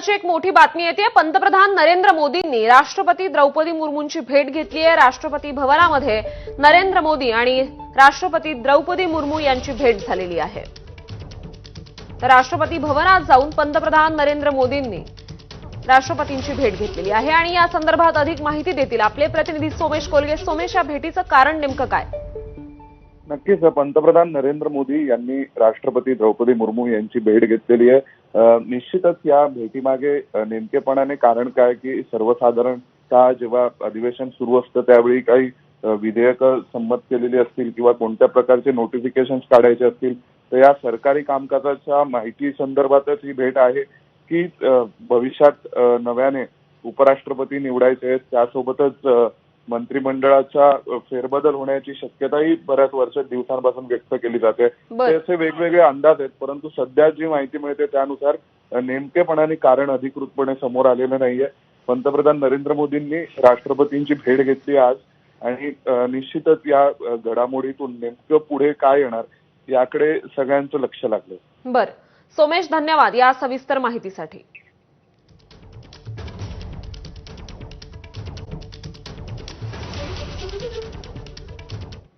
महत्त्वाची एक मोठी बातमी येते। पंतप्रधान नरेंद्र मोदींनी राष्ट्रपती द्रौपदी मुर्मूंची भेट घेतली आहे। राष्ट्रपती भवनामध्ये नरेंद्र मोदी आणि राष्ट्रपती द्रौपदी मुर्मू यांची भेट झालेली आहे। तर राष्ट्रपती भवनात जाऊन पंतप्रधान नरेंद्र मोदींनी राष्ट्रपतींची भेट घेतलेली आहे आणि या संदर्भात अधिक माहिती देतील आपले प्रतिनिधी सोमेश कोलगे। सोमेश, या भेटीचं कारण नेमकं काय? नक्कीच पंतप्रधान नरेंद्र मोदी यांनी राष्ट्रपती द्रौपदी मुर्मू यांची भेट घेतलेली आहे। निश्चितच या भेटीमागे नेमकेपणाने कारण काय की सर्वसाधारणतः जेव्हा अधिवेशन सुरू असतं त्यावेळी काही विधेयकं संमत केलेली असतील किंवा कोणत्या प्रकारचे नोटिफिकेशन्स काढायचे असतील तर या सरकारी कामकाजाच्या माहिती संदर्भातच ही भेट आहे की भविष्यात नव्याने उपराष्ट्रपती निवडायचे आहेत, त्यासोबतच मंत्रिमंडळाचा फेरबदल होण्याची शक्यताही बऱ्याच दिवसांपासून व्यक्त केली जाते। असे वेगवेगळे अंदाज आहेत, परंतु सध्या जी माहिती मिळते त्यानुसार नेमकेपणाने कारण अधिकृतपणे समोर आलेलं नाहीये। पंतप्रधान नरेंद्र मोदींनी राष्ट्रपतींची भेट घेतली आज आणि निश्चितच या घडामोडीतून नेमकं पुढे काय येणार याकडे सगळ्यांचं लक्ष लागलं। बरं सोमेश, धन्यवाद या सविस्तर माहितीसाठी।